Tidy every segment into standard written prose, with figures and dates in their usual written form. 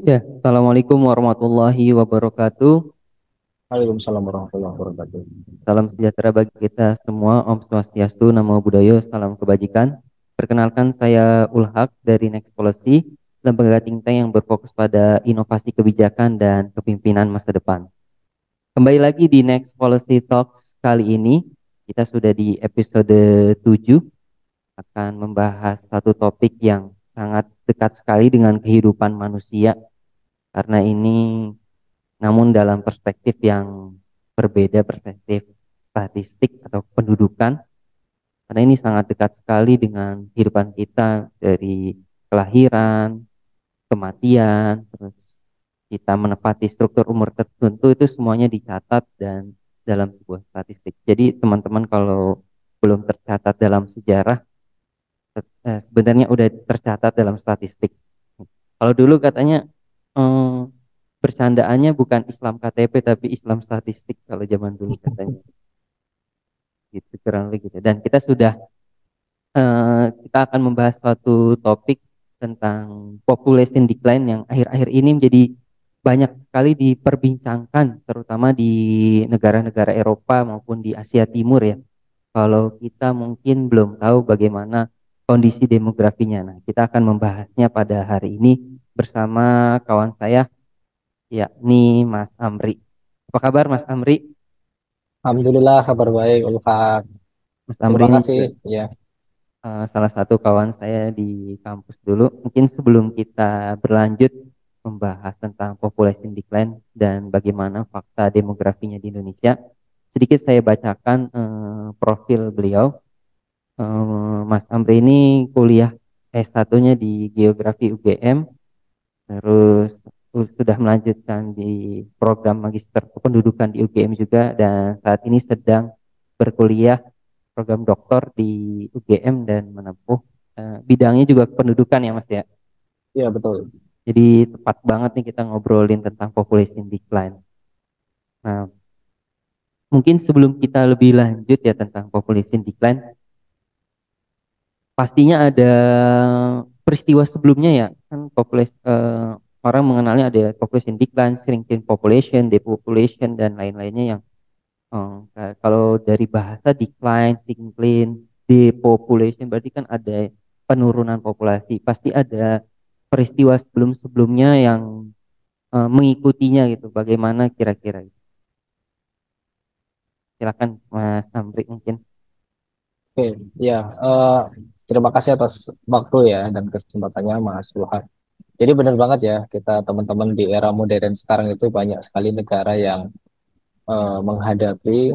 Ya, Assalamualaikum warahmatullahi wabarakatuh. Waalaikumsalam warahmatullahi wabarakatuh. Salam sejahtera bagi kita semua. Om Swastiastu, Namo Buddhaya, salam kebajikan. Perkenalkan, saya Ulhak dari Next Policy, lembaga think tank yang berfokus pada inovasi kebijakan dan kepemimpinan masa depan. Kembali lagi di Next Policy Talks kali ini, kita sudah di episode 7, akan membahas satu topik yang sangat dekat sekali dengan kehidupan manusia, karena ini namun dalam perspektif yang berbeda, perspektif statistik atau pendudukan, karena ini sangat dekat sekali dengan kehidupan kita dari kelahiran, kematian, terus kita menepati struktur umur tertentu, itu semuanya dicatat dan dalam sebuah statistik. Jadi teman-teman kalau belum tercatat dalam sejarah, sebenarnya udah tercatat dalam statistik. Kalau dulu katanya eh, bercandaannya bukan Islam KTP tapi Islam statistik kalau zaman dulu katanya, gitu kurang lebih gitu. Dan kita akan membahas suatu topik tentang population decline yang akhir-akhir ini menjadi banyak sekali diperbincangkan, terutama di negara-negara Eropa maupun di Asia Timur ya. Kalau kita mungkin belum tahu bagaimana kondisi demografinya. Nah, kita akan membahasnya pada hari ini bersama kawan saya, yakni Mas Amri. Apa kabar Mas Amri? Alhamdulillah kabar baik, Ulfa. Mas Amri Terima ini kasih. juga Ya, salah satu kawan saya di kampus dulu. Mungkin sebelum kita berlanjut membahas tentang population decline dan bagaimana fakta demografinya di Indonesia, sedikit saya bacakan profil beliau. Mas Amri ini kuliah S1-nya di Geografi UGM, terus sudah melanjutkan di program Magister Kependudukan di UGM juga, dan saat ini sedang berkuliah program doktor di UGM dan menempuh bidangnya juga kependudukan ya Mas ya. ya betul. Jadi tepat banget nih kita ngobrolin tentang population decline. Nah, mungkin sebelum kita lebih lanjut ya tentang population decline, pastinya ada peristiwa sebelumnya ya. Kan orang mengenalnya ada population decline, shrinking population, depopulation dan lain-lainnya yang kalau dari bahasa decline, shrinking, depopulation berarti kan ada penurunan populasi. Pasti ada peristiwa sebelum-sebelumnya yang mengikutinya gitu. Bagaimana kira-kira? Silakan Mas Amri mungkin. Oke, ya. Terima kasih atas waktu ya dan kesempatannya, Mas Ulfa. Jadi benar banget ya, kita teman-teman di era modern sekarang itu banyak sekali negara yang menghadapi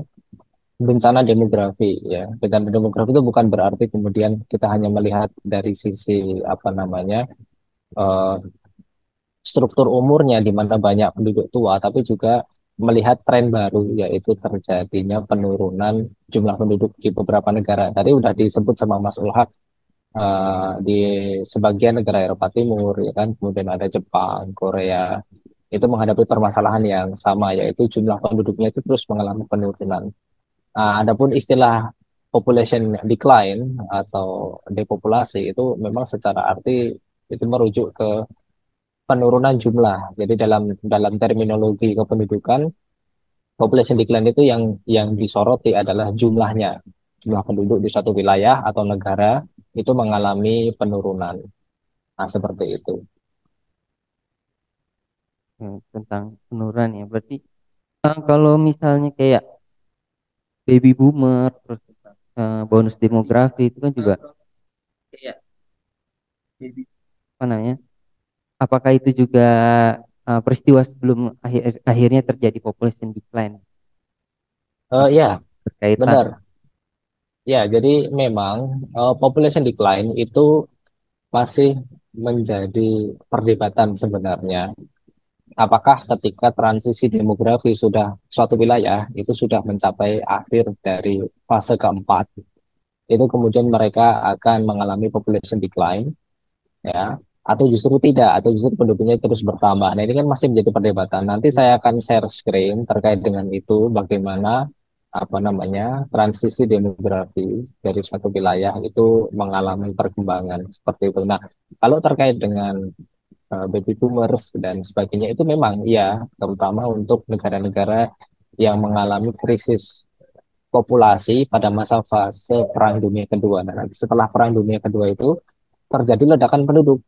bencana demografi ya. Bencana demografi itu bukan berarti kemudian kita hanya melihat dari sisi apa namanya eh, struktur umurnya di mana banyak penduduk tua, tapi juga melihat tren baru yaitu terjadinya penurunan jumlah penduduk di beberapa negara. Tadi udah disebut sama Mas Ulhak di sebagian negara Eropa Timur, ya kan, kemudian ada Jepang, Korea, itu menghadapi permasalahan yang sama yaitu jumlah penduduknya itu terus mengalami penurunan. Adapun istilah population decline atau depopulasi itu memang secara arti itu merujuk ke penurunan jumlah. Jadi dalam dalam terminologi kependudukan, population decline itu yang disoroti adalah jumlahnya. Jumlah penduduk di suatu wilayah atau negara itu mengalami penurunan. Nah, seperti itu. Tentang penurunan ya. Berarti kalau misalnya kayak baby boomer, terus bonus demografi itu kan juga kayak apa namanya? Apakah itu juga peristiwa sebelum akhirnya terjadi population decline? Apa Ya, berkaitan? benar. Ya, jadi memang population decline itu masih menjadi perdebatan sebenarnya. Apakah ketika transisi demografi sudah suatu wilayah itu sudah mencapai akhir dari fase keempat, itu kemudian mereka akan mengalami population decline, ya, atau justru tidak, atau justru penduduknya terus bertambah. Nah, ini kan masih menjadi perdebatan. Nanti saya akan share screen terkait dengan itu, bagaimana apa namanya transisi demografi dari suatu wilayah itu mengalami perkembangan seperti itu. Nah, kalau terkait dengan baby boomers dan sebagainya itu memang iya, terutama untuk negara-negara yang mengalami krisis populasi pada masa fase Perang Dunia Kedua. Nah, nanti setelah Perang Dunia Kedua itu terjadi ledakan penduduk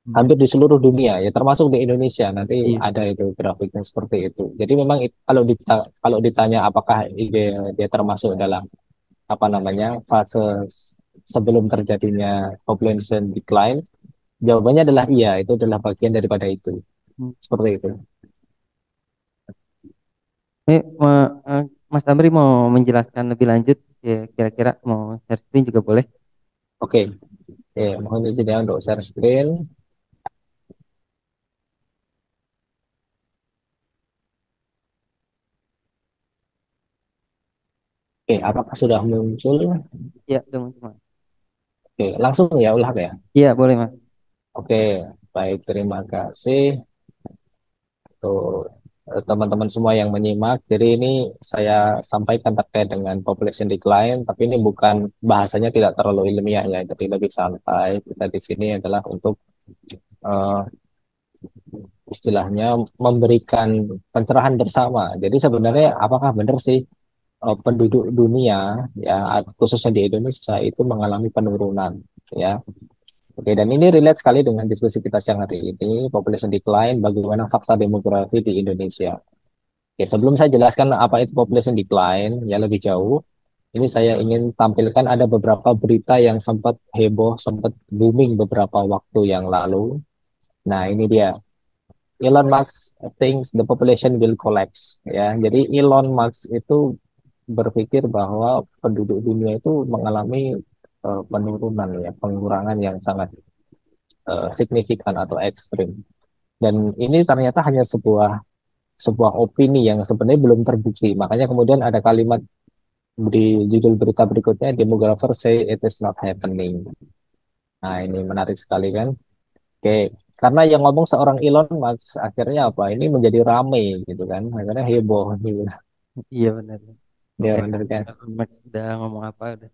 Hmm. hampir di seluruh dunia ya, termasuk di Indonesia. Nanti Iya. ada itu grafiknya seperti itu. Jadi memang kalau ditanya apakah dia termasuk dalam apa namanya fase sebelum terjadinya population decline, jawabannya adalah iya, itu adalah bagian daripada itu. Hmm. Seperti itu. Mas Amri mau menjelaskan lebih lanjut, ya, kira-kira mau share screen juga boleh. Oke, mohon izin ya untuk share screen. Oke, apakah sudah muncul? Ya, teman-teman. Oke, langsung ya ulah ya. Iya, boleh Mas. Oke, baik, terima kasih untuk teman-teman semua yang menyimak. Jadi ini saya sampaikan terkait dengan population decline, tapi ini bukan bahasanya tidak terlalu ilmiah ya, jadi lebih santai. Kita di sini adalah untuk eh, istilahnya memberikan pencerahan bersama. Jadi sebenarnya apakah benar sih penduduk dunia ya khususnya di Indonesia itu mengalami penurunan ya. Oke, dan ini relate sekali dengan diskusi kita siang hari ini, population decline, bagaimana fakta demografi di Indonesia. Oke, sebelum saya jelaskan apa itu population decline, ya lebih jauh, ini saya ingin tampilkan ada beberapa berita yang sempat heboh, sempat booming beberapa waktu yang lalu. Nah, ini dia. Elon Musk thinks the population will collapse. Ya, jadi Elon Musk itu berpikir bahwa penduduk dunia itu mengalami penurunan ya, pengurangan yang sangat signifikan atau ekstrim. Dan ini ternyata hanya sebuah sebuah opini yang sebenarnya belum terbukti. Makanya kemudian ada kalimat di judul berita berikutnya, demographer say it is not happening. Nah, ini menarik sekali kan. Oke, karena yang ngomong seorang Elon Musk, akhirnya apa? Ini menjadi rame gitu kan. Akhirnya heboh gitu. Iya benar. Ya, Kayak benar kan? Max udah ngomong apa udah.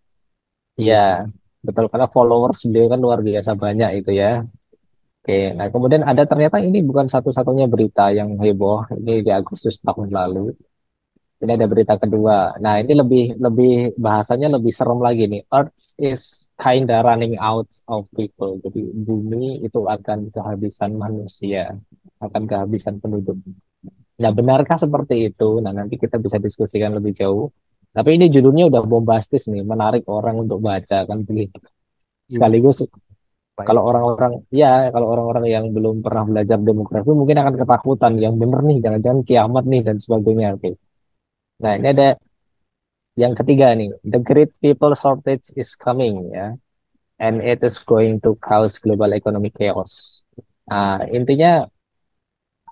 Iya, Iya. betul. Karena followers beliau kan luar biasa banyak itu ya. Oke, nah kemudian ada ternyata ini bukan satu-satunya berita yang heboh. Ini di Agustus tahun lalu. Ini ada berita kedua. Nah, ini lebih lebih bahasanya lebih serem lagi nih. Earth is kinda running out of people. Jadi bumi itu akan kehabisan manusia, akan kehabisan penduduk. Nah, benarkah seperti itu? Nah, nanti kita bisa diskusikan lebih jauh. Tapi ini judulnya udah bombastis nih, menarik orang untuk baca kan begitu. Iya. Sekaligus Pak ya. kalau orang-orang yang belum pernah belajar demografi mungkin akan ketakutan. Yang bener nih, jangan-jangan kiamat nih dan sebagainya. Oke. Nah, ini ada yang ketiga nih, the great people shortage is coming ya, and it is going to cause global economic chaos. Nah, intinya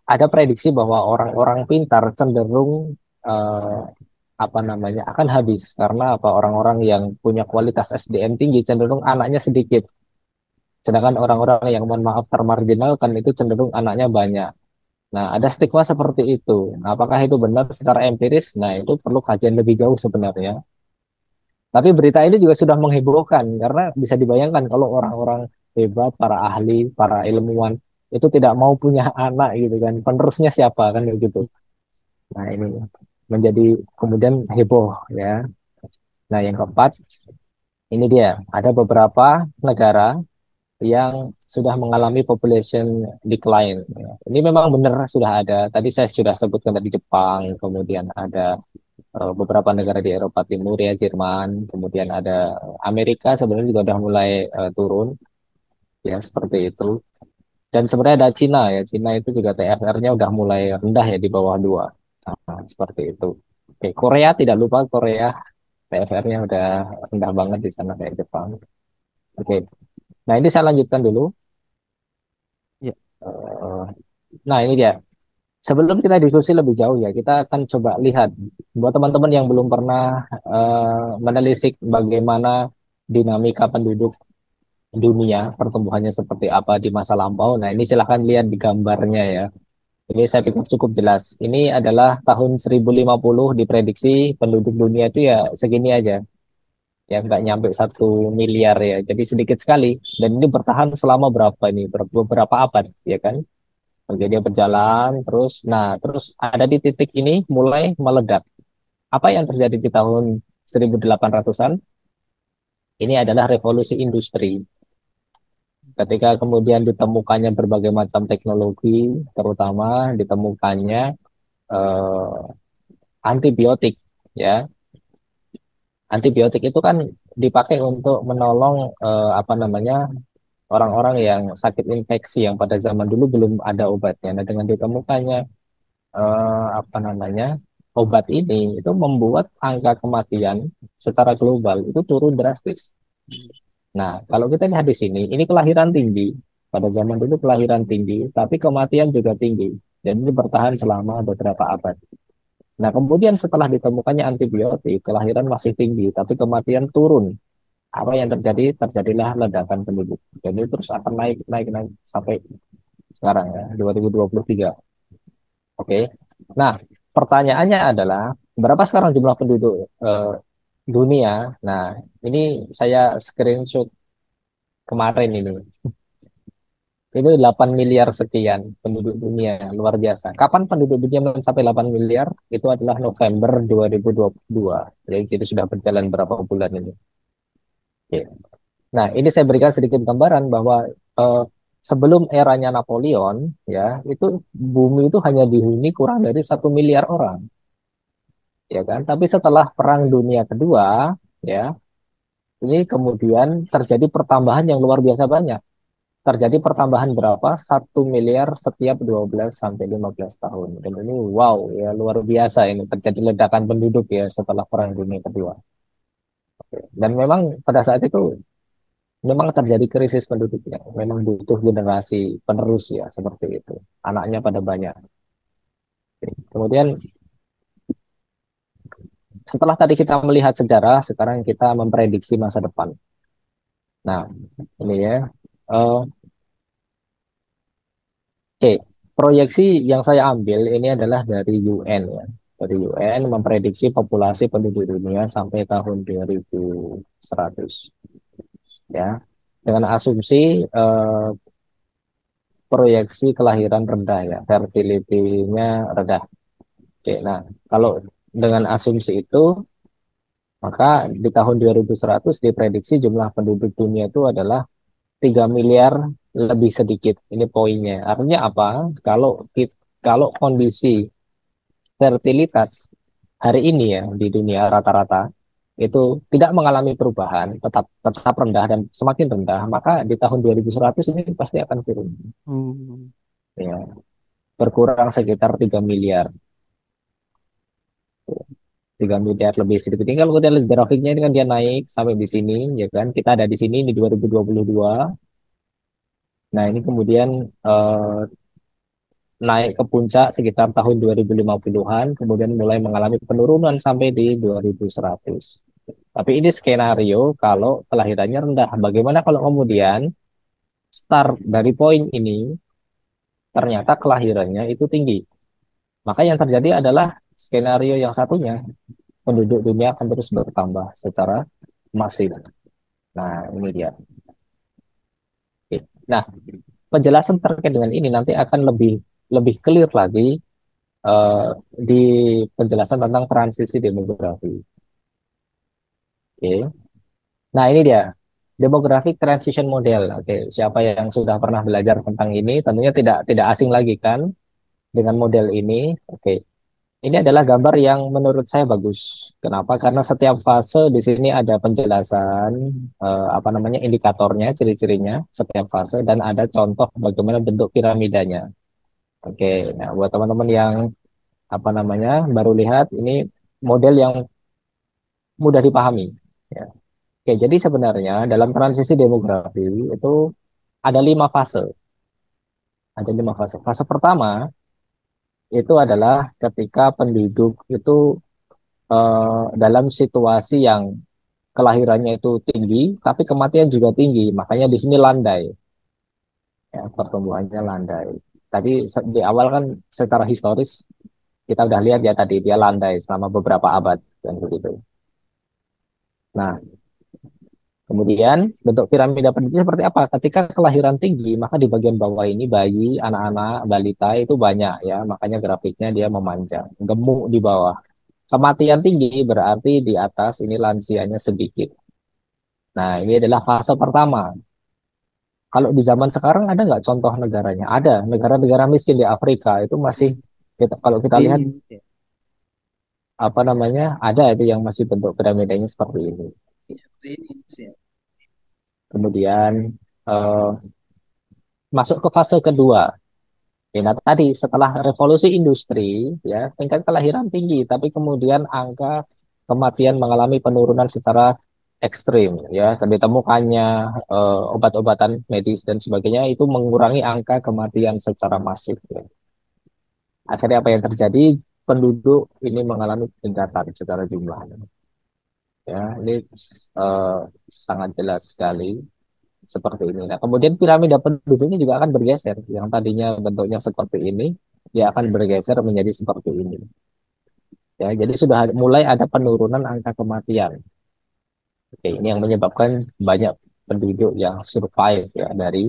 ada prediksi bahwa orang-orang pintar cenderung eh, apa namanya akan habis karena apa orang-orang yang punya kualitas SDM tinggi cenderung anaknya sedikit, sedangkan orang-orang yang mohon maaf termarginalkan itu cenderung anaknya banyak. Nah, ada stigma seperti itu. Nah, apakah itu benar secara empiris? Nah, itu perlu kajian lebih jauh sebenarnya. Tapi berita ini juga sudah menghebohkan karena bisa dibayangkan kalau orang-orang hebat, para ahli, para ilmuwan itu tidak mau punya anak gitu kan. Penerusnya siapa kan gitu. Nah, ini menjadi kemudian heboh ya. Nah, yang keempat, ini dia. Ada beberapa negara yang sudah mengalami population decline. Ya. Ini memang benar sudah ada. Tadi saya sudah sebutkan tadi Jepang, kemudian ada beberapa negara di Eropa Timur ya Jerman, kemudian ada Amerika sebenarnya juga udah mulai turun ya seperti itu. Dan sebenarnya ada Cina ya, Cina itu juga TFR-nya udah mulai rendah ya di bawah 2. Nah, seperti itu. Oke, Korea tidak lupa Korea TFR-nya udah rendah banget di sana kayak Jepang. Oke. Nah, ini saya lanjutkan dulu. Iya. Eh, nah, ini dia. Sebelum kita diskusi lebih jauh ya, kita akan coba lihat buat teman-teman yang belum pernah menelisik bagaimana dinamika penduduk dunia, pertumbuhannya seperti apa di masa lampau. Nah, ini silahkan lihat di gambarnya ya. Ini saya pikir cukup jelas. Ini adalah tahun 1050 diprediksi penduduk dunia itu ya segini aja. ya nggak nyampe 1 miliar ya, jadi sedikit sekali. Dan ini bertahan selama berapa ini, beberapa abad, ya kan? Oke, dia berjalan terus. Nah, terus ada di titik ini mulai meledak. Apa yang terjadi di tahun 1800-an? Ini adalah revolusi industri. Ketika kemudian ditemukannya berbagai macam teknologi, terutama ditemukannya eh, antibiotik, ya. Antibiotik itu kan dipakai untuk menolong apa namanya orang-orang yang sakit infeksi yang pada zaman dulu belum ada obatnya. Nah, dengan ditemukannya apa namanya obat ini itu membuat angka kematian secara global itu turun drastis. Nah, kalau kita lihat di sini, ini kelahiran tinggi. Pada zaman dulu kelahiran tinggi, tapi kematian juga tinggi. Dan ini bertahan selama beberapa abad. Nah, kemudian setelah ditemukannya antibiotik, kelahiran masih tinggi, tapi kematian turun. Apa yang terjadi? Terjadilah ledakan penduduk. Jadi terus akan naik, naik, naik sampai sekarang ya, 2023. Oke. Nah, pertanyaannya adalah berapa sekarang jumlah penduduk dunia? Nah, ini saya screenshot kemarin ini. Itu 8 miliar sekian penduduk dunia, luar biasa. Kapan penduduk dunia mencapai 8 miliar? Itu adalah November 2022. Jadi itu sudah berjalan berapa bulan ini. Oke. Nah, ini saya berikan sedikit gambaran bahwa eh, sebelum eranya Napoleon, ya, itu bumi itu hanya dihuni kurang dari 1 miliar orang, ya kan? Tapi setelah Perang Dunia Kedua, ya, ini kemudian terjadi pertambahan yang luar biasa banyak. Terjadi pertambahan berapa? 1 miliar setiap 12 sampai 15 tahun. Dan ini wow, ya luar biasa ini terjadi ledakan penduduk ya setelah Perang Dunia Kedua. Dan memang pada saat itu memang terjadi krisis penduduk ya. Memang butuh generasi penerus ya seperti itu. Anaknya pada banyak. Kemudian setelah tadi kita melihat sejarah, sekarang kita memprediksi masa depan. Nah, ini ya. Eh, Oke, proyeksi yang saya ambil ini adalah dari UN ya. Dari UN memprediksi populasi penduduk dunia sampai tahun 2100 ya. Dengan asumsi proyeksi kelahiran rendah ya, fertility-nya rendah. Oke, nah kalau dengan asumsi itu maka di tahun 2100 diprediksi jumlah penduduk dunia itu adalah 3 miliar lebih sedikit. Ini poinnya. Artinya apa? Kalau kondisi fertilitas hari ini ya di dunia rata-rata itu tidak mengalami perubahan, tetap tetap rendah dan semakin rendah, maka di tahun 2100 ini pasti akan turun. Hmm. Ya, berkurang sekitar 3 miliar. 3 miliar lebih sedikit. Ini kalau kita lihat grafiknya ini kan dia naik sampai di sini, ya kan? Kita ada di sini di 2022. Nah, ini kemudian eh, naik ke puncak sekitar tahun 2050-an, kemudian mulai mengalami penurunan sampai di 2100. Tapi ini skenario kalau kelahirannya rendah. Bagaimana kalau kemudian start dari poin ini ternyata kelahirannya itu tinggi? Maka yang terjadi adalah skenario yang satunya, penduduk dunia akan terus bertambah secara masif. Nah, ini dia. Oke. Nah, penjelasan terkait dengan ini nanti akan lebih lebih clear lagi eh, di penjelasan tentang transisi demografi. Oke. Nah, ini dia. Demographic Transition Model. Oke, siapa yang sudah pernah belajar tentang ini tentunya tidak asing lagi kan dengan model ini. Oke. Ini adalah gambar yang menurut saya bagus. Kenapa? Karena setiap fase di sini ada penjelasan apa namanya indikatornya, ciri-cirinya setiap fase dan ada contoh bagaimana bentuk piramidanya. Oke. Nah, buat teman-teman yang apa namanya baru lihat ini model yang mudah dipahami. Ya. Oke, jadi sebenarnya dalam transisi demografi itu ada 5 fase. Ada 5 fase. Fase pertama itu adalah ketika penduduk itu dalam situasi yang kelahirannya itu tinggi, tapi kematian juga tinggi. Makanya di sini landai, ya, pertumbuhannya landai. Tadi di awal kan secara historis kita udah lihat ya tadi dia landai selama beberapa abad dan begitu. Nah, Kemudian bentuk piramida penduduk seperti apa? Ketika kelahiran tinggi, maka di bagian bawah ini bayi, anak-anak, balita itu banyak ya, makanya grafiknya dia memanjang, gemuk di bawah. Kematian tinggi berarti di atas ini lansianya sedikit. Nah, ini adalah fase pertama. Kalau di zaman sekarang ada nggak contoh negaranya? Ada, negara-negara miskin di Afrika itu masih kalau kita Seperti ini lihat ya. apa namanya, ada itu yang masih bentuk piramidanya seperti ini. Seperti ini Mas, ya. Kemudian eh, masuk ke fase kedua. Ya, nah, tadi setelah revolusi industri, ya tingkat kelahiran tinggi, tapi kemudian angka kematian mengalami penurunan secara ekstrim, ya. Ditemukannya obat-obatan medis dan sebagainya itu mengurangi angka kematian secara masif. Ya. Akhirnya apa yang terjadi? Penduduk ini mengalami peningkatan secara jumlah. Ya, ini eh, sangat jelas sekali seperti ini. Nah, kemudian piramida penduduknya juga akan bergeser. Yang tadinya bentuknya seperti ini, dia akan bergeser menjadi seperti ini. Ya, jadi sudah mulai ada penurunan angka kematian. Oke, ini yang menyebabkan banyak penduduk yang survive ya dari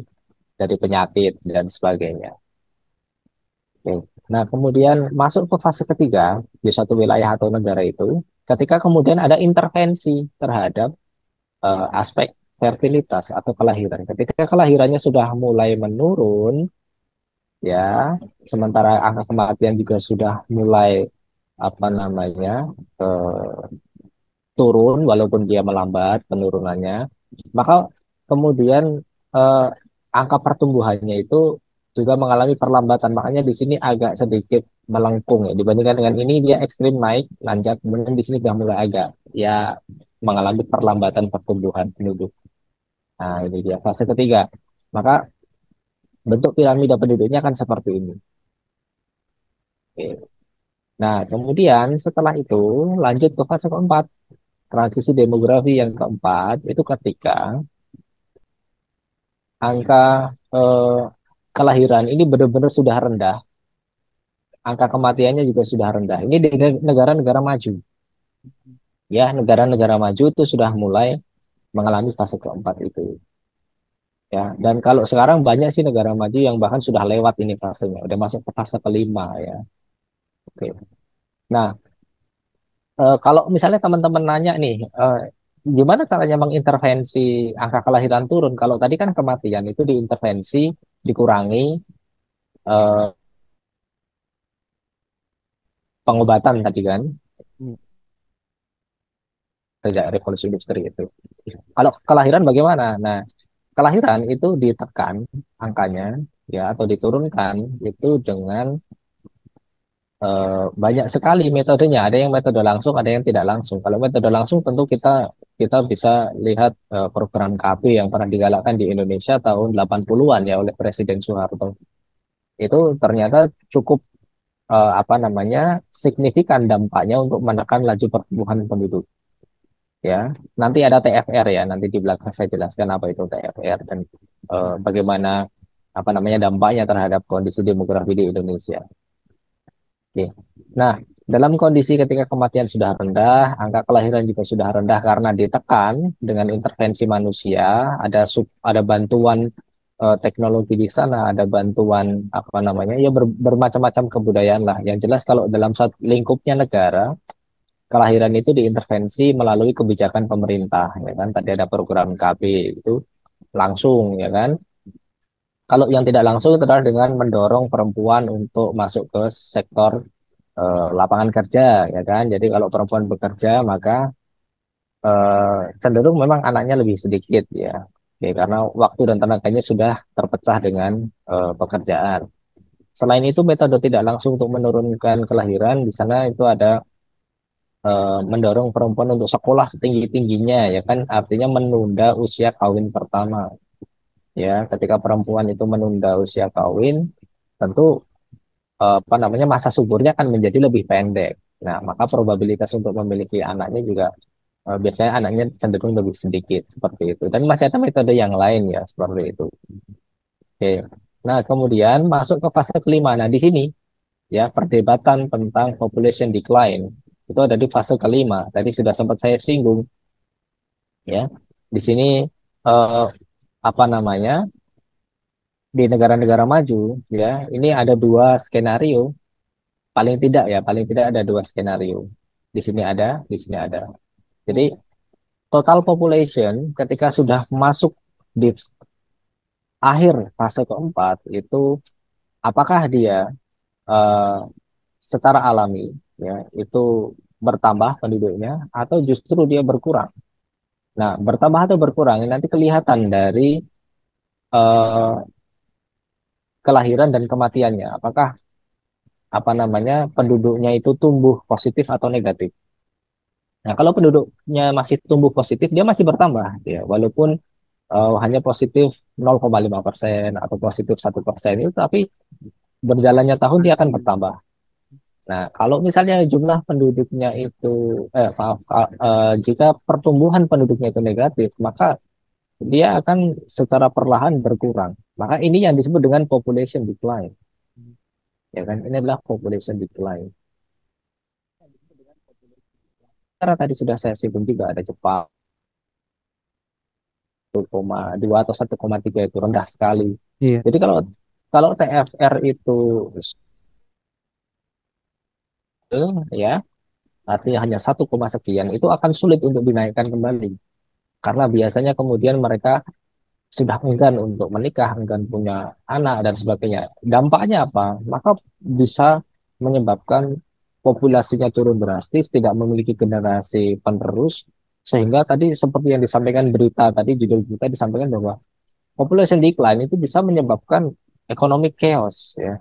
penyakit dan sebagainya. Oke. Nah, kemudian masuk ke fase ketiga di suatu wilayah atau negara itu, ketika kemudian ada intervensi terhadap aspek fertilitas atau kelahiran. Ketika kelahirannya sudah mulai menurun, ya, sementara angka kematian juga sudah mulai apa namanya turun walaupun dia melambat penurunannya, maka kemudian eh, angka pertumbuhannya itu juga mengalami perlambatan. Makanya di sini agak sedikit melengkung ya dibandingkan dengan ini dia ekstrim naik lanjut, kemudian di sini sudah mulai agak ya mengalami perlambatan pertumbuhan penduduk. Nah, ini dia fase ketiga. Maka bentuk piramida penduduknya akan seperti ini. Oke. Nah, kemudian setelah itu lanjut ke fase keempat. Transisi demografi yang keempat itu ketika angka eh, kelahiran ini benar-benar sudah rendah, angka kematiannya juga sudah rendah. Ini di negara-negara maju. Ya, negara-negara maju itu sudah mulai mengalami fase keempat itu. Ya, dan kalau sekarang banyak sih negara maju yang bahkan sudah lewat ini fasenya, udah masuk ke fase kelima ya. Oke. Nah, kalau misalnya teman-teman nanya nih, gimana caranya mengintervensi angka kelahiran turun? Kalau tadi kan kematian itu diintervensi, dikurangi eh, pengobatan tadi kan, Hmm. sejak revolusi industri itu. Kalau kelahiran bagaimana? Nah, kelahiran itu ditekan angkanya ya atau diturunkan itu dengan banyak sekali metodenya. Ada yang metode langsung, ada yang tidak langsung. Kalau metode langsung tentu kita kita bisa lihat program KB yang pernah digalakkan di Indonesia tahun 80-an ya oleh Presiden Soeharto. Itu ternyata cukup apa namanya signifikan dampaknya untuk menekan laju pertumbuhan penduduk. Ya, nanti ada TFR ya. Nanti di belakang saya jelaskan apa itu TFR dan bagaimana apa namanya dampaknya terhadap kondisi demografi di Indonesia. Oke. Nah, dalam kondisi ketika kematian sudah rendah, angka kelahiran juga sudah rendah karena ditekan dengan intervensi manusia, ada bantuan teknologi di sana, ada bantuan apa namanya, ya bermacam-macam kebudayaan lah. Yang jelas kalau dalam satu lingkupnya negara, kelahiran itu diintervensi melalui kebijakan pemerintah, ya kan? Tadi ada program KB itu langsung, ya kan? Kalau yang tidak langsung itu adalah dengan mendorong perempuan untuk masuk ke sektor lapangan kerja, ya kan? Jadi kalau perempuan bekerja, maka cenderung memang anaknya lebih sedikit, ya. Oke, karena waktu dan tenaganya sudah terpecah dengan pekerjaan. Selain itu, metode tidak langsung untuk menurunkan kelahiran, di sana itu ada mendorong perempuan untuk sekolah setinggi-tingginya, ya kan? Artinya menunda usia kawin pertama. Ya, ketika perempuan itu menunda usia kawin, tentu apa namanya masa suburnya akan menjadi lebih pendek. Nah, maka probabilitas untuk memiliki anaknya juga biasanya anaknya cenderung lebih sedikit seperti itu. Dan masih ada metode yang lain ya seperti itu. Oke. Nah, kemudian masuk ke fase kelima. Nah, di sini ya perdebatan tentang population decline itu ada di fase kelima. Tadi sudah sempat saya singgung ya. Di sini eh, apa namanya, di negara-negara maju ya, ini ada dua skenario, paling tidak ya, paling tidak ada dua skenario. Di sini ada, di sini ada. Jadi total population ketika sudah masuk di akhir fase keempat itu, apakah dia eh, secara alami ya itu bertambah penduduknya atau justru dia berkurang. Nah, bertambah atau berkurang ini nanti kelihatan dari eh, kelahiran dan kematiannya. Apakah apa namanya penduduknya itu tumbuh positif atau negatif. Nah, kalau penduduknya masih tumbuh positif, dia masih bertambah, ya, walaupun hanya positif 0,5% atau positif 1% itu, tapi berjalannya tahun dia akan bertambah. Nah, kalau misalnya jumlah penduduknya itu, maaf, jika pertumbuhan penduduknya itu negatif, maka dia akan secara perlahan berkurang. Maka ini yang disebut dengan population decline, ya kan? Ini adalah population decline. Karena tadi sudah saya singgung juga ada Jepang 1,2 atau 1,3 itu rendah sekali. Iya. Jadi kalau kalau TFR itu ya artinya hanya 1, sekian itu akan sulit untuk dinaikkan kembali karena biasanya kemudian mereka sudah enggan untuk menikah, enggan punya anak dan sebagainya. Dampaknya apa? Maka bisa menyebabkan populasinya turun drastis, tidak memiliki generasi penerus, sehingga tadi seperti yang disampaikan berita tadi, judul berita disampaikan bahwa population decline itu bisa menyebabkan economic chaos, ya,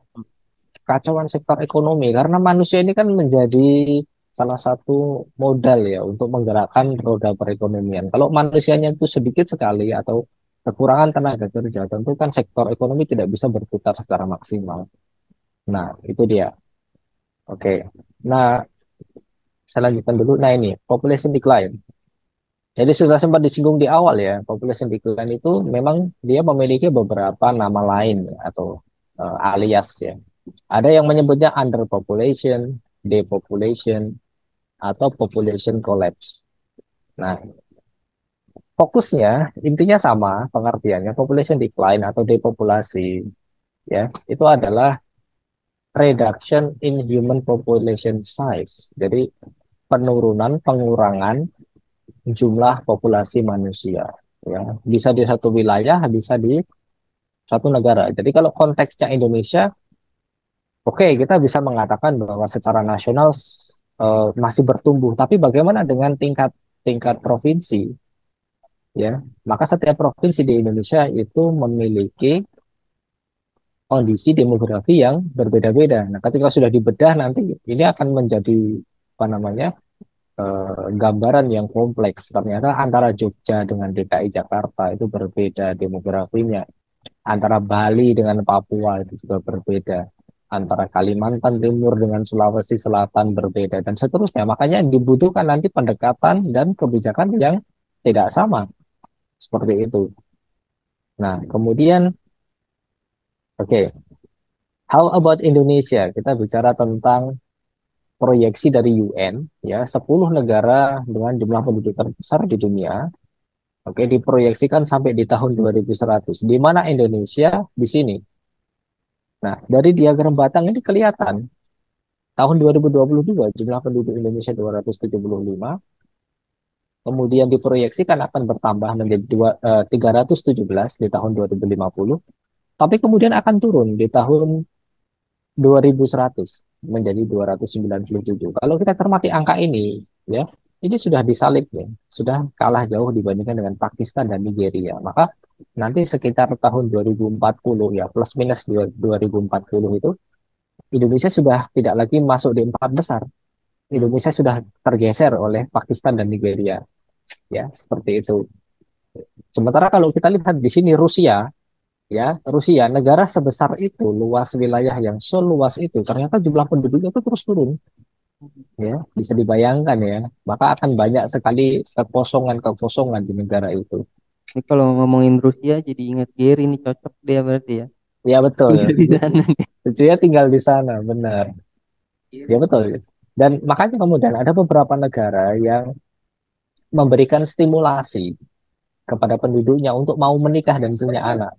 kacauan sektor ekonomi karena manusia ini kan menjadi salah satu modal ya untuk menggerakkan roda perekonomian. Kalau manusianya itu sedikit sekali atau kekurangan tenaga kerja, tentu kan sektor ekonomi tidak bisa berputar secara maksimal. Nah, itu dia. Oke. Nah, saya lanjutkan dulu. Nah, ini population decline. Jadi sudah sempat disinggung di awal ya, population decline itu memang dia memiliki beberapa nama lain ya, atau alias ya. Ada yang menyebutnya underpopulation, depopulation, atau population collapse. Nah, fokusnya intinya sama pengertiannya, population decline atau depopulasi ya, itu adalah reduction in human population size. Jadi penurunan, pengurangan jumlah populasi manusia ya. Bisa di satu wilayah, bisa di satu negara. Jadi kalau konteksnya Indonesia, oke, kita bisa mengatakan bahwa secara nasional masih bertumbuh, tapi bagaimana dengan tingkat tingkat provinsi, ya? Maka setiap provinsi di Indonesia itu memiliki kondisi demografi yang berbeda-beda. Nah, ketika sudah dibedah nanti ini akan menjadi apa namanya gambaran yang kompleks. Ternyata antara Jogja dengan DKI Jakarta itu berbeda demografinya. Antara Bali dengan Papua itu juga berbeda. Antara Kalimantan Timur dengan Sulawesi Selatan berbeda dan seterusnya. Makanya dibutuhkan nanti pendekatan dan kebijakan yang tidak sama seperti itu. Nah, kemudian oke, okay, how about Indonesia? Kita bicara tentang proyeksi dari UN ya, 10 negara dengan jumlah penduduk terbesar di dunia. Oke, diproyeksikan sampai di tahun 2100. Di mana Indonesia di sini? Nah, dari diagram Batang ini kelihatan tahun 2022 jumlah penduduk Indonesia 275, kemudian diproyeksikan akan bertambah menjadi 317 di tahun 2050, tapi kemudian akan turun di tahun 2100 menjadi 297. Kalau kita cermati angka ini, ya, ini sudah disalib ya, sudah kalah jauh dibandingkan dengan Pakistan dan Nigeria. Maka nanti sekitar tahun 2040 ya, plus minus 2040 itu Indonesia sudah tidak lagi masuk di empat besar. Indonesia sudah tergeser oleh Pakistan dan Nigeria, ya, seperti itu. Sementara kalau kita lihat di sini Rusia, ya, Rusia negara sebesar itu, luas wilayah yang seluas itu, ternyata jumlah penduduknya itu terus turun, ya, bisa dibayangkan ya. Maka akan banyak sekali kekosongan-kekosongan di negara itu. Ini kalau ngomongin Rusia jadi ingat Gary, ini cocok dia berarti ya. Ya betul, Tinggal di sana. dia tinggal di sana, benar. Ya betul. Dan makanya kemudian ada beberapa negara yang memberikan stimulasi kepada penduduknya untuk mau menikah dan punya anak.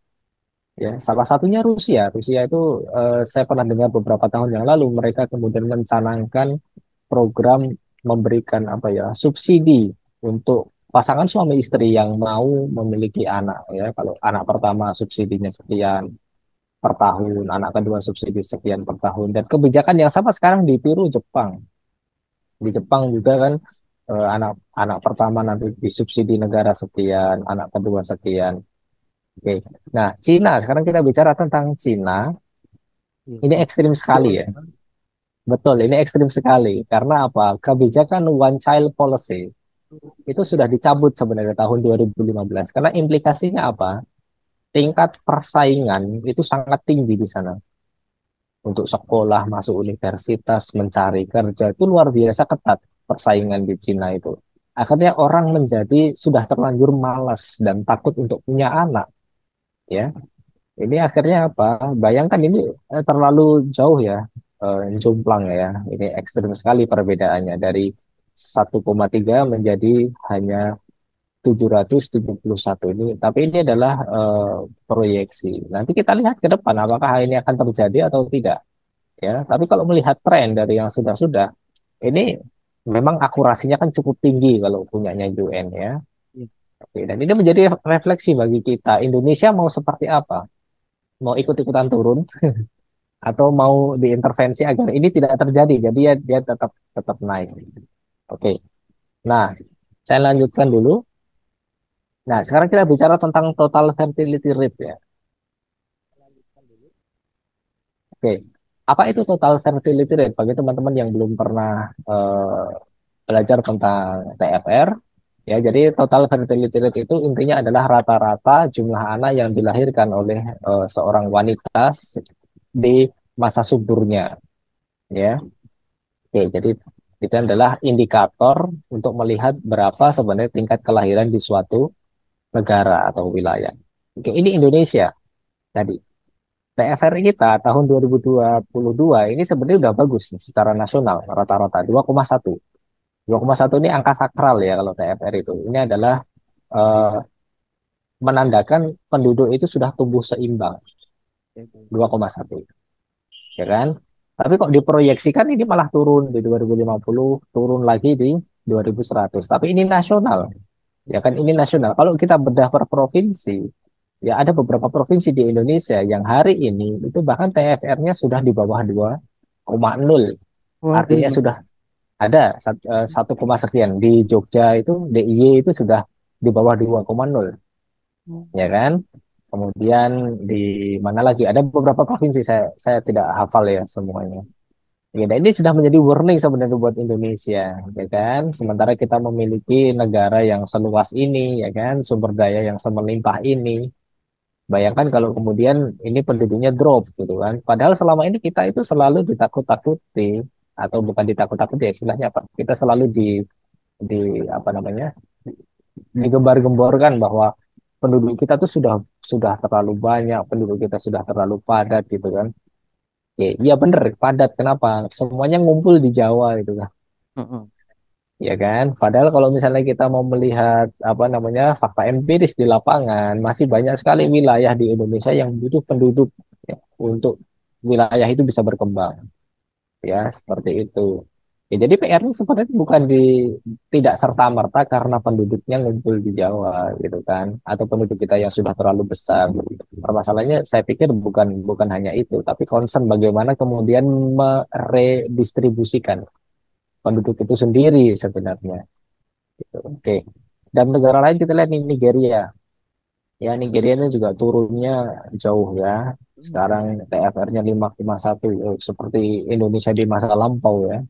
Ya, salah satunya Rusia. Rusia itu saya pernah dengar beberapa tahun yang lalu mereka kemudian mencanangkan program memberikan apa ya subsidi untuk pasangan suami istri yang mau memiliki anak ya. Kalau anak pertama subsidinya sekian per tahun, anak kedua subsidi sekian per tahun. Dan kebijakan yang sama sekarang ditiru Jepang. Di Jepang juga kan anak anak pertama nanti disubsidi negara sekian, anak kedua sekian. Oke. Nah, Cina, sekarang kita bicara tentang Cina. Iya. Ini ekstrim sekali ya. Betul, ini ekstrim sekali. Karena apa? Kebijakan one child policy itu sudah dicabut sebenarnya tahun 2015. Karena implikasinya apa? Tingkat persaingan itu sangat tinggi di sana. Untuk sekolah, masuk universitas, mencari kerja, itu luar biasa ketat persaingan di Cina itu. Akhirnya orang menjadi sudah terlanjur malas dan takut untuk punya anak. Ya, ini akhirnya apa? Bayangkan ini terlalu jauh ya, jomplang ya. Ini ekstrim sekali perbedaannya dari 1,3 menjadi hanya 771 ini. Tapi ini adalah proyeksi. Nanti kita lihat ke depan apakah ini akan terjadi atau tidak. Ya, tapi kalau melihat tren dari yang sudah-sudah, ini memang akurasinya kan cukup tinggi kalau punyanya UN ya. Iya. Oke, dan ini menjadi refleksi bagi kita. Indonesia mau seperti apa? Mau ikut-ikutan turun atau mau diintervensi agar ini tidak terjadi. Jadi ya dia tetap tetap naik. Oke. Nah, saya lanjutkan dulu. Nah, sekarang kita bicara tentang total fertility rate ya. Oke. Apa itu total fertility rate bagi teman-teman yang belum pernah belajar tentang TFR? Ya, jadi total fertility rate itu intinya adalah rata-rata jumlah anak yang dilahirkan oleh seorang wanita di masa suburnya. Ya, oke. Jadi itu adalah indikator untuk melihat berapa sebenarnya tingkat kelahiran di suatu negara atau wilayah. Oke, ini Indonesia tadi. TFR kita tahun 2022 ini sebenarnya udah bagus nih, secara nasional rata-rata 2,1. 2,1 ini angka sakral ya kalau TFR itu. Ini adalah eh, menandakan penduduk itu sudah tumbuh seimbang 2,1 ya kan? Tapi kok diproyeksikan ini malah turun di 2050, turun lagi di 2100. Tapi ini nasional, ya kan ini nasional. Kalau kita bedah per provinsi, ya ada beberapa provinsi di Indonesia yang hari ini itu bahkan TFR-nya sudah di bawah 2,0. Wah, dari Artinya mana? sudah ada 1, sekian. Di Jogja itu DIY itu sudah di bawah 2,0, ya kan? Kemudian di mana lagi? Ada beberapa provinsi saya tidak hafal ya semuanya. Ya, dan ini sudah menjadi warning sebenarnya buat Indonesia, ya kan? Sementara kita memiliki negara yang seluas ini, ya kan? Sumber daya yang semelimpah ini. Bayangkan kalau kemudian ini penduduknya drop, gitu kan? Padahal selama ini kita itu selalu ditakut-takuti, atau bukan ditakut-takuti, ya, istilahnya apa? Kita selalu di apa namanya? Digembar-gemborkan bahwa penduduk kita tuh sudah terlalu banyak, penduduk kita sudah terlalu padat, gitu kan? Ya, iya bener, padat. Kenapa? Semuanya ngumpul di Jawa gitu kan. Heeh. Ya kan? Padahal kalau misalnya kita mau melihat apa namanya fakta empiris di lapangan, masih banyak sekali wilayah di Indonesia yang butuh penduduk ya, untuk wilayah itu bisa berkembang. Ya, seperti itu. Ya, jadi PR-nya sebenarnya bukan tidak serta-merta karena penduduknya ngumpul di Jawa gitu kan, atau penduduk kita yang sudah terlalu besar. Permasalahannya saya pikir bukan bukan hanya itu, tapi concern bagaimana kemudian meredistribusikan penduduk itu sendiri sebenarnya. Gitu. Oke. Dan negara lain kita lihat nih Nigeria. Ya, Nigeria ini juga turunnya jauh ya. Sekarang TFR-nya 5,1 seperti Indonesia di masa lampau ya.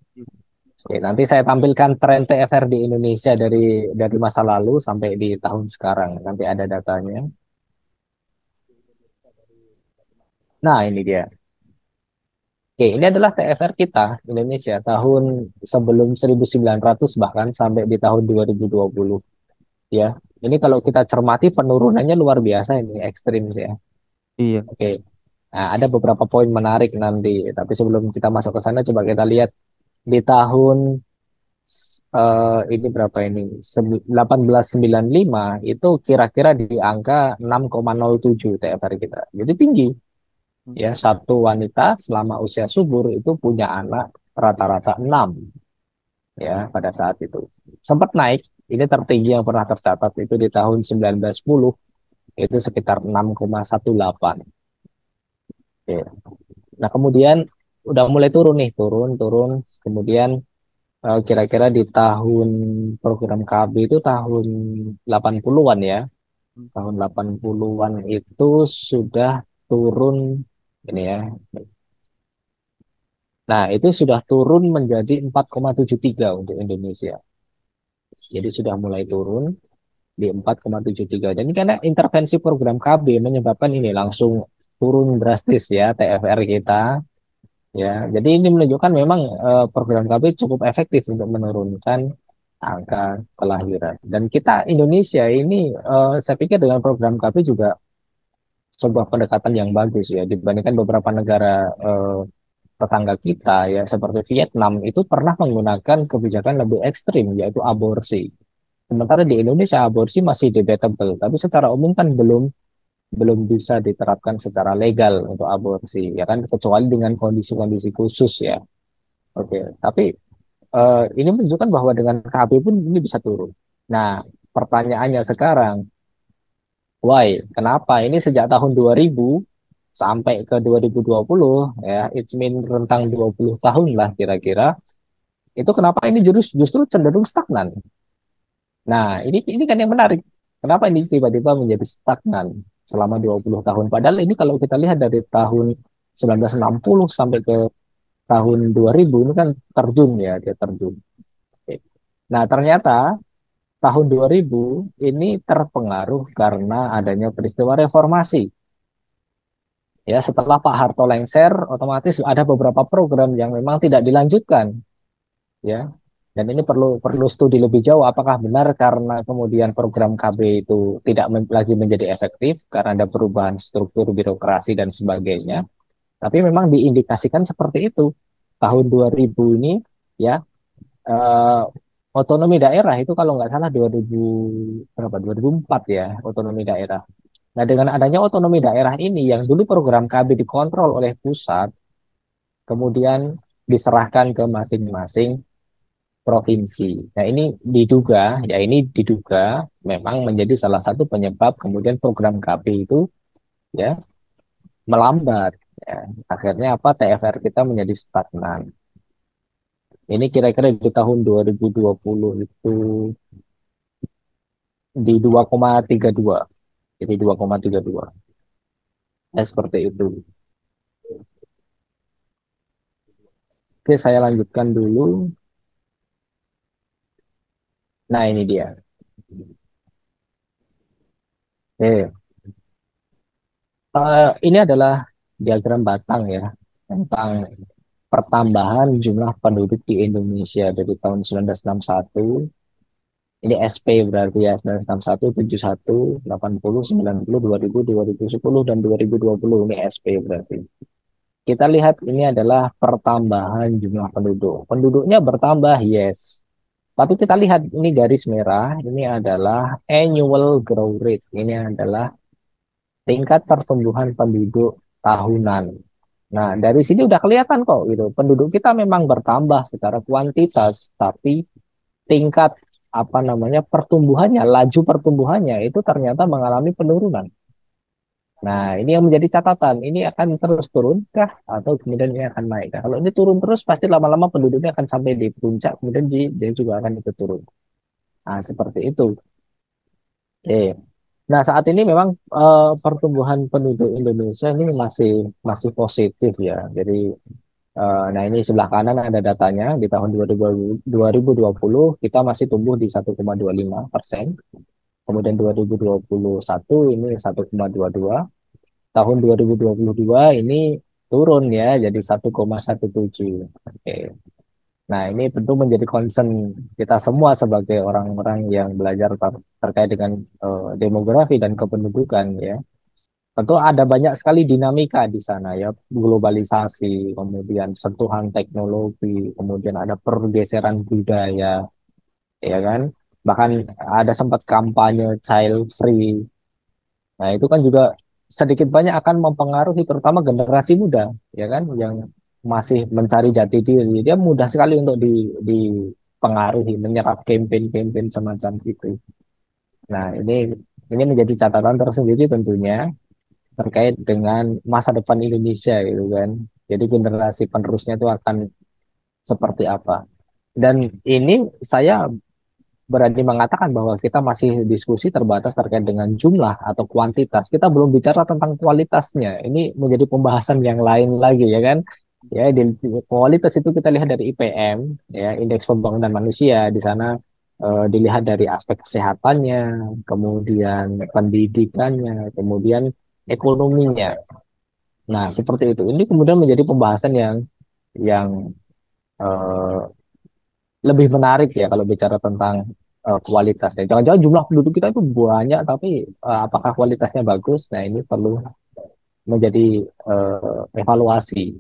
Oke, nanti saya tampilkan tren TFR di Indonesia dari masa lalu sampai di tahun sekarang. Nanti ada datanya. Nah, ini dia. Oke, ini adalah TFR kita Indonesia tahun sebelum 1900 bahkan sampai di tahun 2020 ya. Ini kalau kita cermati penurunannya luar biasa ini ekstrim sih ya. Iya. Oke. Nah, ada beberapa poin menarik nanti, tapi sebelum kita masuk ke sana coba kita lihat di tahun Ini berapa ini? 1895 itu kira-kira di angka 6,07 TFR kita. Jadi tinggi. Ya, satu wanita selama usia subur itu punya anak rata-rata 6 ya pada saat itu. Sempat naik, ini tertinggi yang pernah tercatat itu di tahun 1910 itu sekitar 6,18. Ya. Nah, kemudian udah mulai turun nih, turun, turun. Kemudian kira-kira di tahun program KB itu tahun 80-an ya. Tahun 80-an itu sudah turun ini ya. Nah, itu sudah turun menjadi 4,73 untuk Indonesia. Jadi sudah mulai turun di 4,73. Dan ini karena intervensi program KB menyebabkan ini langsung turun drastis ya TFR kita. Ya, jadi ini menunjukkan memang program KB cukup efektif untuk menurunkan angka kelahiran. Dan kita Indonesia ini saya pikir dengan program KB juga sebuah pendekatan yang bagus ya dibandingkan beberapa negara tetangga kita ya seperti Vietnam itu pernah menggunakan kebijakan lebih ekstrim yaitu aborsi. Sementara di Indonesia aborsi masih debatable, tapi secara umum kan belum belum bisa diterapkan secara legal untuk aborsi ya kan kecuali dengan kondisi-kondisi khusus ya. Oke, tapi ini menunjukkan bahwa dengan KB pun ini bisa turun. Nah, pertanyaannya sekarang, why? Kenapa? Ini sejak tahun 2000 sampai ke 2020 ya, it's mean rentang 20 tahun lah kira-kira. Itu kenapa ini justru cenderung stagnan? Nah, ini kan yang menarik. Kenapa ini tiba-tiba menjadi stagnan selama 20 tahun? Padahal ini kalau kita lihat dari tahun 1960 sampai ke tahun 2000 ini kan terjun ya, dia terjun. Nah, ternyata tahun 2000 ini terpengaruh karena adanya peristiwa reformasi. Ya, setelah Pak Harto lengser, otomatis ada beberapa program yang memang tidak dilanjutkan, ya. Dan ini perlu perlu studi lebih jauh apakah benar karena kemudian program KB itu tidak lagi menjadi efektif karena ada perubahan struktur birokrasi dan sebagainya. Tapi memang diindikasikan seperti itu. Tahun 2000 ini ya eh, otonomi daerah itu kalau nggak salah 2000 berapa 2004 ya otonomi daerah. Nah, dengan adanya otonomi daerah ini yang dulu program KB dikontrol oleh pusat, kemudian diserahkan ke masing-masing provinsi. Nah, ini diduga memang menjadi salah satu penyebab kemudian program KB itu ya melambat. Ya. Akhirnya apa? TFR kita menjadi stagnan. Ini kira-kira di tahun 2020 itu di 2,32. Jadi 2,32. Ya, seperti itu. Oke, saya lanjutkan dulu. Nah, ini dia. Oke, ini adalah diagram batang ya tentang pertambahan jumlah penduduk di Indonesia dari tahun 1961. Ini SP berarti ya 1961, 71, 80, 90, 2000, 2010 dan 2020 ini SP berarti. Kita lihat ini adalah pertambahan jumlah penduduk. Penduduknya bertambah, yes. Tapi kita lihat ini garis merah, ini adalah annual growth rate. Ini adalah tingkat pertumbuhan penduduk tahunan. Nah, dari sini udah kelihatan kok gitu. Penduduk kita memang bertambah secara kuantitas, tapi tingkat apa namanya pertumbuhannya, laju pertumbuhannya itu ternyata mengalami penurunan. Nah, ini yang menjadi catatan. Ini akan terus turun kah atau kemudian ini akan naik? Nah, kalau ini turun terus pasti lama-lama penduduknya akan sampai di puncak, kemudian dia juga akan ikut turun. Nah, seperti itu. Oke. Nah, saat ini memang pertumbuhan penduduk Indonesia ini masih masih positif ya. Jadi, nah ini sebelah kanan ada datanya di tahun 2020 kita masih tumbuh di 1,25%. Kemudian 2021 ini 1,22. Tahun 2022 ini turun ya jadi 1,17. Oke. Nah, ini tentu menjadi concern kita semua sebagai orang-orang yang belajar terkait dengan demografi dan kependudukan ya. tentu ada banyak sekali dinamika di sana ya, globalisasi, kemudian sentuhan teknologi, kemudian ada pergeseran budaya, ya kan? Bahkan ada sempat kampanye child free. Nah, itu kan juga sedikit banyak akan mempengaruhi terutama generasi muda, ya kan, yang masih mencari jati diri. Dia mudah sekali untuk dipengaruhi, menyerap campaign-campaign semacam itu. Nah, ini menjadi catatan tersendiri tentunya terkait dengan masa depan Indonesia gitu kan. Jadi generasi penerusnya itu akan seperti apa. Dan ini saya berani mengatakan bahwa kita masih diskusi terbatas terkait dengan jumlah atau kuantitas. Kita belum bicara tentang kualitasnya. Ini menjadi pembahasan yang lain lagi ya kan. Ya, di kualitas itu kita lihat dari IPM, ya, Indeks Pembangunan Manusia. Di sana dilihat dari aspek kesehatannya, kemudian pendidikannya, kemudian ekonominya. Nah, seperti itu. Ini kemudian menjadi pembahasan yang eh, lebih menarik ya kalau bicara tentang kualitasnya. Jangan-jangan jumlah penduduk kita itu banyak, tapi apakah kualitasnya bagus? Nah, ini perlu menjadi evaluasi.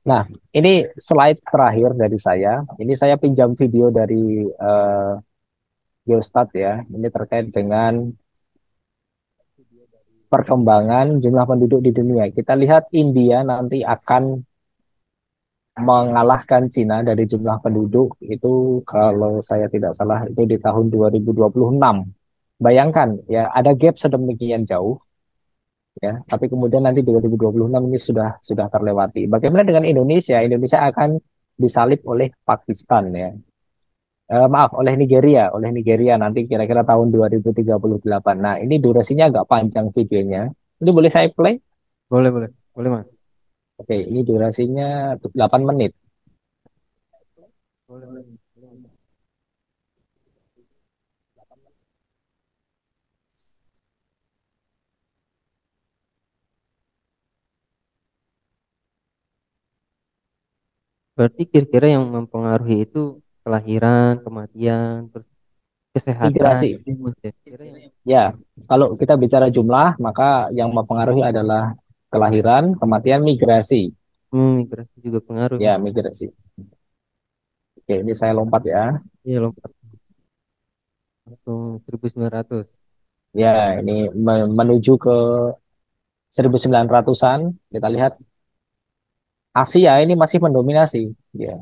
Nah, ini slide terakhir dari saya. Ini saya pinjam video dari eh, Geostat ya. Ini terkait dengan perkembangan jumlah penduduk di dunia. Kita lihat India nanti akan mengalahkan Cina dari jumlah penduduk itu kalau saya tidak salah itu di tahun 2026. Bayangkan ya ada gap sedemikian jauh ya, tapi kemudian nanti 2026 ini sudah terlewati. Bagaimana dengan Indonesia? Indonesia akan disalip oleh Pakistan ya. Maaf, oleh Nigeria nanti kira-kira tahun 2038. Nah, ini durasinya agak panjang videonya. Ini boleh saya play? Boleh, boleh. Boleh, Mas. Oke, ini durasinya 8 menit. Boleh, boleh. Boleh. Berarti kira-kira yang mempengaruhi itu kelahiran, kematian, terus kesehatan Migrasi. gitu, Mas ya. Kira yang Ya, kalau kita bicara jumlah, maka yang mempengaruhi adalah kelahiran, kematian, migrasi. migrasi juga pengaruh. Ya, migrasi. Oke, ini saya lompat ya. Iya, lompat langsung 1900. Ya, ini menuju ke 1900-an. Kita lihat Asia ini masih mendominasi. Ya.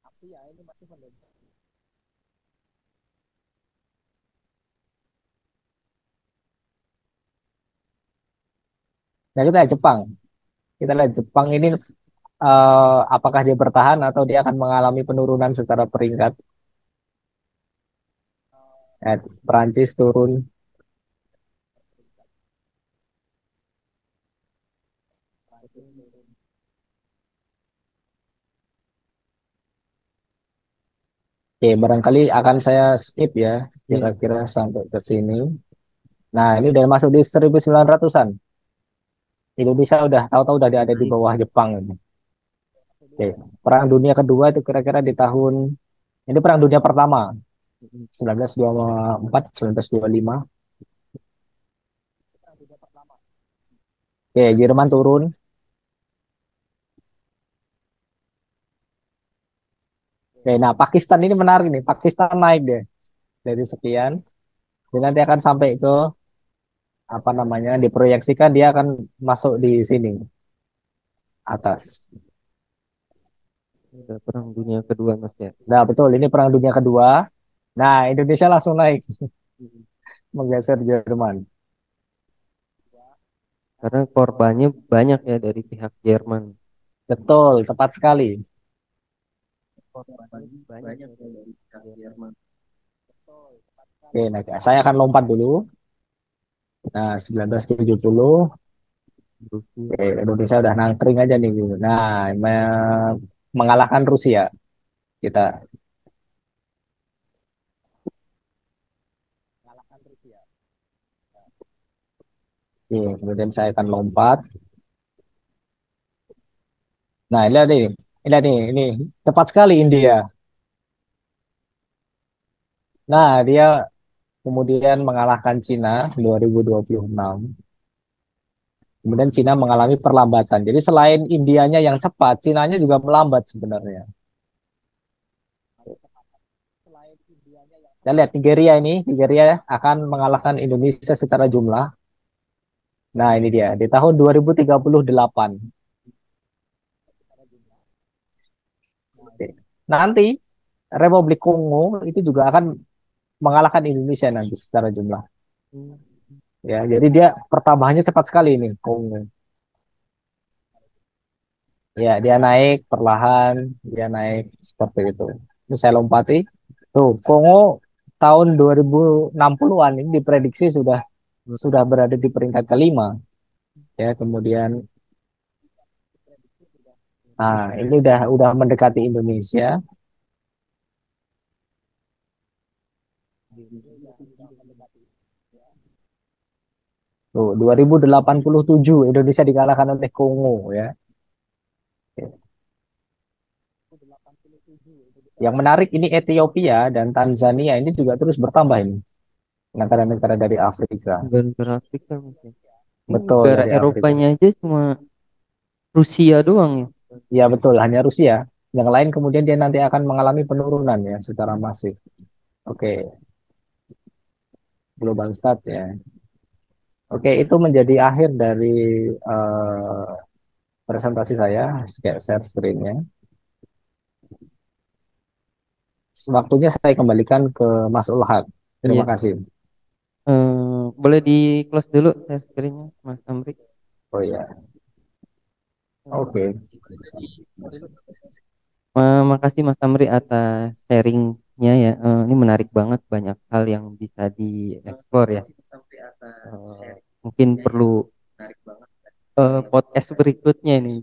Asia ini masih mendominasi. Nah, kita lihat Jepang. Kita lihat Jepang ini apakah dia bertahan atau dia akan mengalami penurunan secara peringkat. Perancis turun. Oke, barangkali akan saya skip ya, Iya. kira-kira sampai ke sini. Nah, ini udah masuk di 1900-an. Indonesia udah tahu-tahu udah ada di Naik. bawah Jepang ini. Oke, Perang Dunia Kedua itu kira-kira di tahun ini Perang Dunia Pertama, 1924, 1925. Oke, Jerman turun. Oke, nah Pakistan ini menarik nih. Pakistan naik deh dari sekian. Dan nanti akan sampai ke apa namanya? Diproyeksikan dia akan masuk di sini atas. Udah Perang Dunia Kedua, Mas ya. Nah, betul. Ini Perang Dunia Kedua. Nah, Indonesia langsung naik Mm. menggeser Jerman. Karena korbannya banyak ya dari pihak Jerman. Betul, tepat sekali. Korbannya banyak ya dari pihak Jerman. Oke, nah, saya akan lompat dulu. Nah, 1970, oke, Rusia. Indonesia udah nangkring aja nih. Nah, mengalahkan Rusia kita. Mengalahkan Rusia. Oke, kemudian saya akan lompat. Nah, ini tepat sekali India. Nah, dia kemudian mengalahkan Cina 2026. Kemudian Cina mengalami perlambatan. Jadi selain Indianya yang cepat, Cinanya juga melambat sebenarnya. Kita lihat Nigeria ini, Nigeria akan mengalahkan Indonesia secara jumlah. Nah, ini dia di tahun 2038. Nanti Republik Kongo itu juga akan mengalahkan Indonesia nanti secara jumlah. Ya, jadi dia pertambahannya cepat sekali ini Kongo. Ya, dia naik perlahan, dia naik seperti itu. Ini saya lompati. Tuh, Kongo tahun 2060-an ini diprediksi sudah berada di peringkat kelima. Ya, kemudian ini udah mendekati Indonesia. Tuh, 2087 Indonesia dikalahkan oleh Kongo ya. Yang menarik ini Ethiopia dan Tanzania ini juga terus bertambah ini. Negara-negara dari Afrika. Negara Afrika mungkin. Ini Betul, negara dari Afrika. Eropanya aja cuma Rusia doang ya. Ya betul, hanya Rusia. Yang lain kemudian dia nanti akan mengalami penurunan ya secara masif. Oke, global stat ya. Oke, itu menjadi akhir dari eh, presentasi saya. Share screen-nya. Waktunya saya kembalikan ke Mas Ulhak. Terima Iya. kasih. Boleh di close dulu share screen-nya, Mas Amri. Oh ya, oke. Makasih Mas Amri atas sharingnya ya. Ini menarik banget, banyak hal yang bisa dieksplor ya. Mungkin perlu podcast berikutnya ini.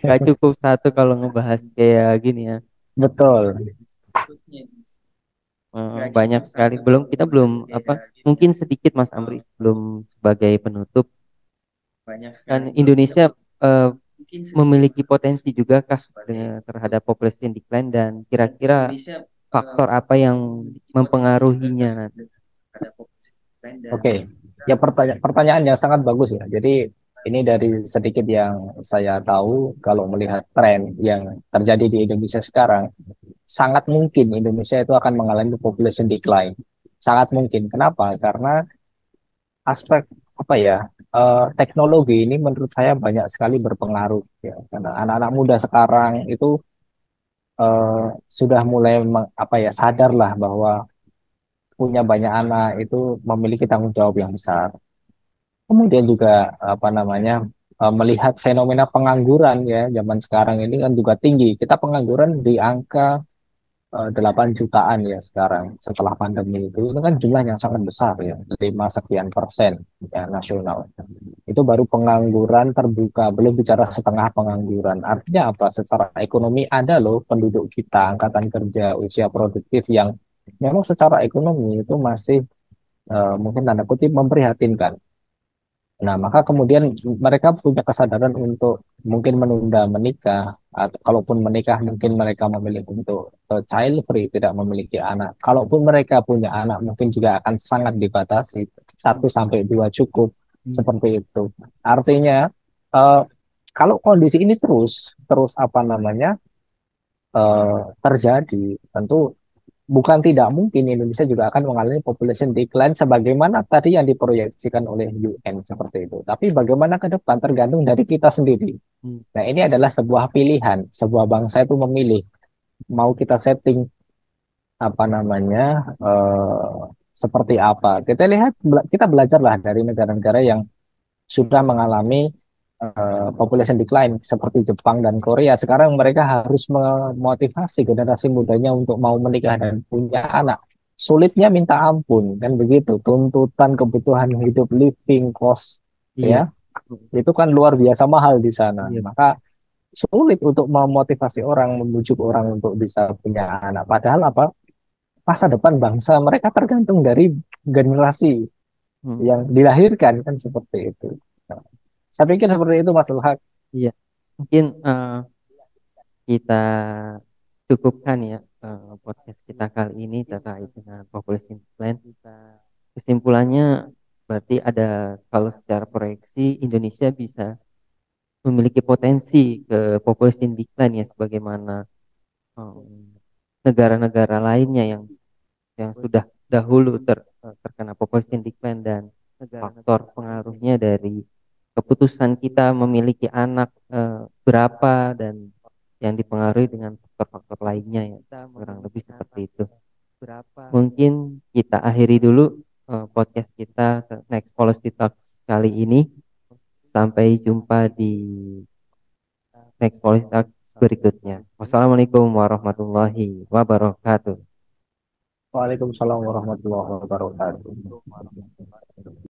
Gak cukup satu kalau ngebahas kayak gini ya. Betul. Banyak sekali. Kita belum apa? Mungkin sedikit Mas Amri sebelum sebagai penutup. Kan Indonesia eh, memiliki potensi juga kah terhadap population decline, dan kira-kira faktor apa yang mempengaruhinya nanti? Oke, ya pertanyaan yang sangat bagus ya. Jadi ini dari sedikit yang saya tahu, kalau melihat tren yang terjadi di Indonesia sekarang, sangat mungkin Indonesia itu akan mengalami population decline. Sangat mungkin. Kenapa? Karena aspek apa ya, teknologi ini menurut saya banyak sekali berpengaruh ya. Karena anak-anak muda sekarang itu sudah mulai apa ya, sadarlah bahwa punya banyak anak itu memiliki tanggung jawab yang besar. Kemudian juga apa namanya, melihat fenomena pengangguran ya zaman sekarang ini kan juga tinggi. Kita pengangguran di angka 8 jutaan ya sekarang setelah pandemi itu kan jumlah yang sangat besar ya, 5 sekian % ya nasional. Itu baru pengangguran terbuka, belum bicara setengah pengangguran. Artinya apa? Secara ekonomi ada loh penduduk kita angkatan kerja usia produktif yang memang secara ekonomi itu masih mungkin tanda kutip memprihatinkan. Nah, maka kemudian mereka punya kesadaran untuk mungkin menunda menikah, atau kalaupun menikah mungkin mereka memilih untuk child free, tidak memiliki anak. Kalaupun mereka punya anak, mungkin juga akan sangat dibatasi, 1 sampai 2 cukup, seperti itu. Artinya, eh, kalau kondisi ini terus, terus apa namanya, terjadi, tentu bukan tidak mungkin Indonesia juga akan mengalami population decline sebagaimana tadi yang diproyeksikan oleh UN seperti itu. Tapi bagaimana ke depan tergantung dari kita sendiri. Hmm. Nah, ini adalah sebuah pilihan, sebuah bangsa itu memilih mau kita setting apa namanya, seperti apa. Kita lihat, kita belajarlah dari negara-negara yang sudah mengalami population decline seperti Jepang dan Korea. Sekarang mereka harus memotivasi generasi mudanya untuk mau menikah dan punya anak. Sulitnya minta ampun, kan begitu. Tuntutan kebutuhan hidup, living cost, Iya, ya, itu kan luar biasa mahal di sana. iya, Maka sulit untuk memotivasi orang, membujuk orang untuk bisa punya anak. Padahal apa? Masa depan bangsa mereka tergantung dari generasi hmm, yang dilahirkan, kan seperti itu. Nah, saya pikir seperti itu Mas Ulhak. iya. Mungkin kita cukupkan ya podcast kita kali ini terkait dengan population decline. Kesimpulannya berarti ada, kalau secara proyeksi Indonesia bisa memiliki potensi ke population decline ya, sebagaimana em, negara-negara lainnya yang sudah dahulu terkena population decline, dan faktor pengaruhnya dari keputusan kita memiliki anak berapa, dan yang dipengaruhi dengan faktor-faktor lainnya ya, kurang lebih seperti itu. Mungkin kita akhiri dulu podcast kita Next Policy Talks kali ini. Sampai jumpa di Next Policy Talks berikutnya. Wassalamualaikum warahmatullahi wabarakatuh. Waalaikumsalam warahmatullahi wabarakatuh.